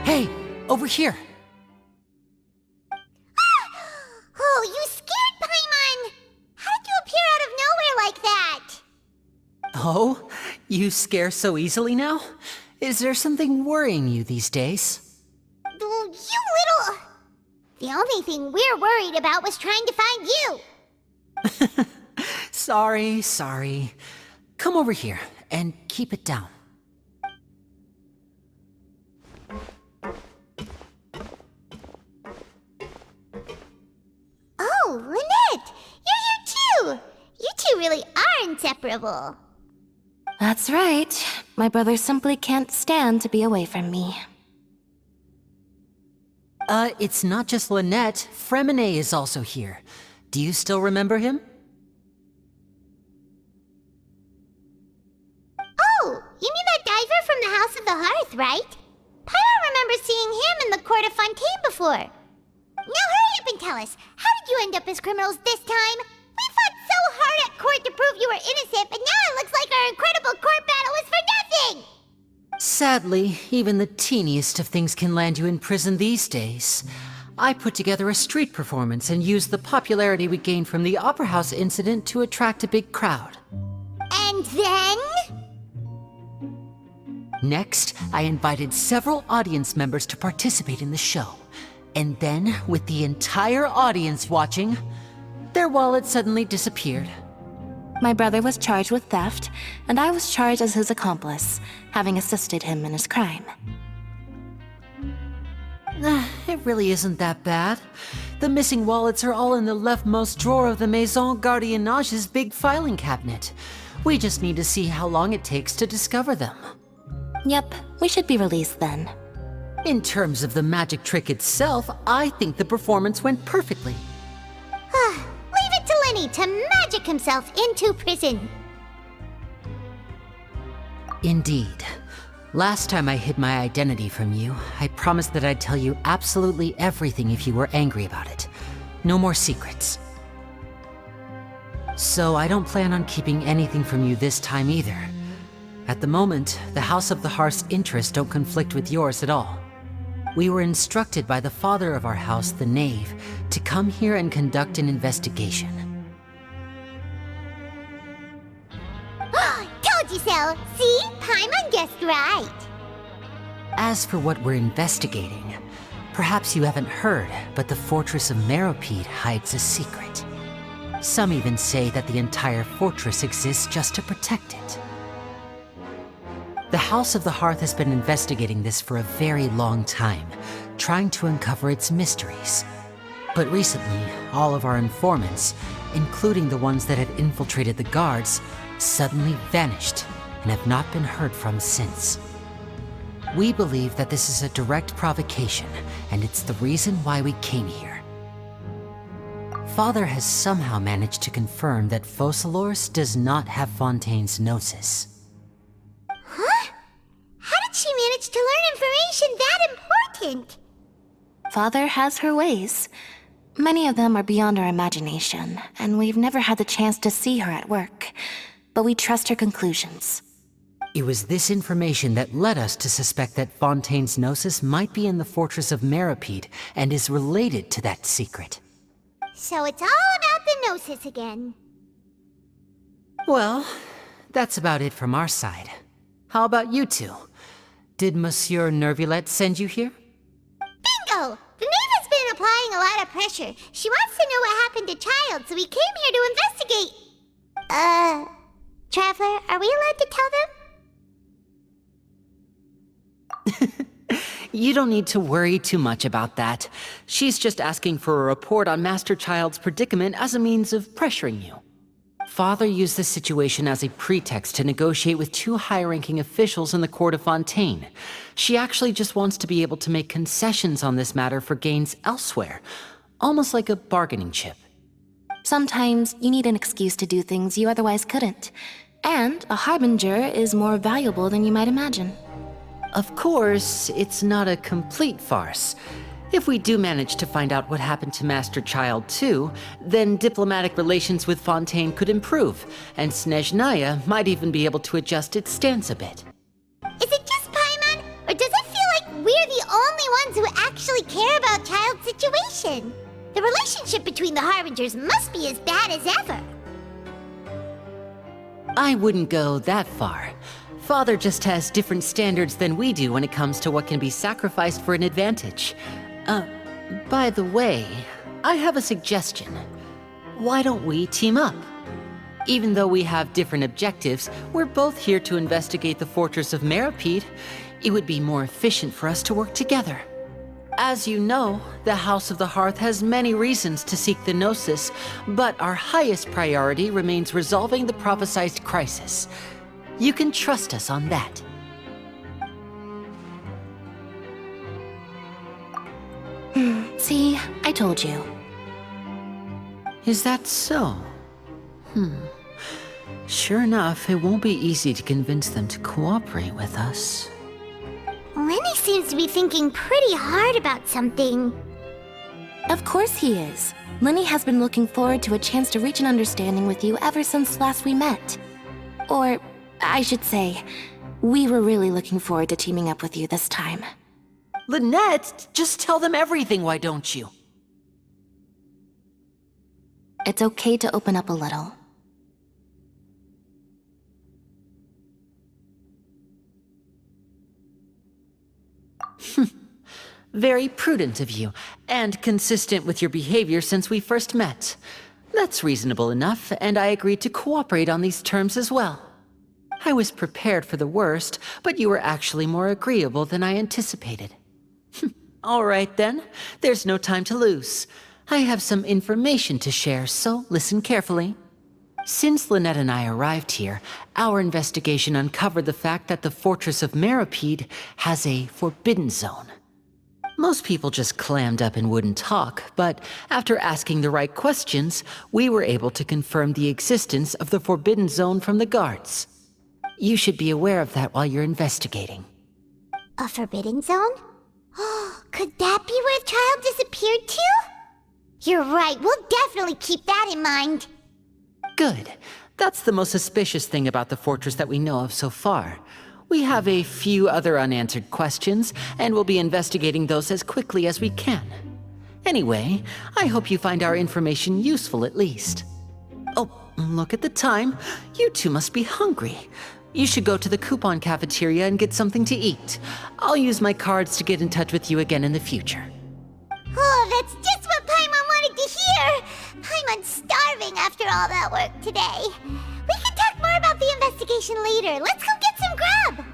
Hey, over here! Oh, you scared Paimon! How did you appear out of nowhere like that? Oh, you scare so easily now? Is there something worrying you these days? You little... The only thing we're worried about was trying to find you! Sorry. Come over here and keep it down. Oh, Lynette! You're here too! You two really are inseparable. That's right. My brother simply can't stand to be away from me. It's not just Lynette. Fremine is also here. Do you still remember him? Oh, you mean that diver from the House of the Hearth, right? Paimon remembers seeing him in the Court of Fontaine before. Now hurry up and tell us, how did you end up as criminals this time? We fought so hard at court to prove you were innocent, but now it looks like our incredible court battle was for nothing! Sadly, even the teeniest of things can land you in prison these days. I put together a street performance and used the popularity we gained from the Opera House incident to attract a big crowd. And then? Next, I invited several audience members to participate in the show. And then, with the entire audience watching, their wallet suddenly disappeared. My brother was charged with theft, and I was charged as his accomplice, having assisted him in his crime. It really isn't that bad. The missing wallets are all in the leftmost drawer of the Maison Gardiennage's big filing cabinet. We just need to see how long it takes to discover them. Yep, we should be released then. In terms of the magic trick itself, I think the performance went perfectly. Leave it to Lenny to magic himself into prison. Indeed. Last time I hid my identity from you, I promised that I'd tell you absolutely everything if you were angry about it. No more secrets. So I don't plan on keeping anything from you this time either. At the moment, the House of the Hearth's interests don't conflict with yours at all. We were instructed by the father of our house, the Knave, to come here and conduct an investigation. Told you so! See? Paimon guessed right. As for what we're investigating, perhaps you haven't heard, but the Fortress of Meropide hides a secret. Some even say that the entire fortress exists just to protect it. The House of the Hearth has been investigating this for a very long time, trying to uncover its mysteries. But recently, all of our informants, including the ones that had infiltrated the guards, suddenly vanished and have not been heard from since. We believe that this is a direct provocation, and it's the reason why we came here. Father has somehow managed to confirm that Focalors does not have Fontaine's Gnosis. Huh? How did she manage to learn information that important? Father has her ways. Many of them are beyond our imagination, and we've never had the chance to see her at work. But we trust her conclusions. It was this information that led us to suspect that Fontaine's Gnosis might be in the Fortress of Meropide and is related to that secret. So it's all about the Gnosis again. Well, that's about it from our side. How about you two? Did Monsieur Nervulette send you here? Bingo! The Knave has been applying a lot of pressure. She wants to know what happened to Child, so we came here to investigate. Traveler, are we allowed to tell them? You don't need to worry too much about that. She's just asking for a report on Master Child's predicament as a means of pressuring you. Father used this situation as a pretext to negotiate with two high-ranking officials in the court of Fontaine. She actually just wants to be able to make concessions on this matter for gains elsewhere, almost like a bargaining chip. Sometimes you need an excuse to do things you otherwise couldn't. And a harbinger is more valuable than you might imagine. Of course, it's not a complete farce. If we do manage to find out what happened to Master Child too, then diplomatic relations with Fontaine could improve, and Snezhnaya might even be able to adjust its stance a bit. Is it just Paimon, or does it feel like we're the only situation. The relationship between the Harbingers must be as bad as ever. I wouldn't go that far. Father just has different standards than we do when it comes to what can be sacrificed for an advantage. By the way, I have a suggestion. Why don't we team up? Even though we have different objectives, we're both here to investigate the Fortress of Meropide. It would be more efficient for us to work together. As you know, the House of the Hearth has many reasons to seek the Gnosis, but our highest priority remains resolving the prophesized crisis. You can trust us on that. See, I told you. Is that so? Sure enough, it won't be easy to convince them to cooperate with us. Lyney seems to be thinking pretty hard about something. Of course he is. Lyney has been looking forward to a chance to reach an understanding with you ever since last we met. Or, I should say, we were really looking forward to teaming up with you this time. Lynette, just tell them everything, why don't you? It's okay to open up a little. Very prudent of you, and consistent with your behavior since we first met. That's reasonable enough, and I agreed to cooperate on these terms as well. I was prepared for the worst, but you were actually more agreeable than I anticipated. All right then, there's no time to lose. I have some information to share, so listen carefully. Since Lynette and I arrived here, our investigation uncovered the fact that the Fortress of Meropide has a forbidden zone. Most people just clammed up and wouldn't talk, but after asking the right questions, we were able to confirm the existence of the forbidden zone from the guards. You should be aware of that while you're investigating. A forbidden zone? Oh, could that be where the child disappeared to? You're right, we'll definitely keep that in mind. Good. That's the most suspicious thing about the fortress that we know of so far. We have a few other unanswered questions, and we'll be investigating those as quickly as we can. Anyway, I hope you find our information useful at least. Oh, look at the time. You two must be hungry. You should go to the coupon cafeteria and get something to eat. I'll use my cards to get in touch with you again in the future. Oh, that's just what Paimon wanted to hear! Paimon's starving after all that work today. We can talk more about the investigation later. Let's go get some grub!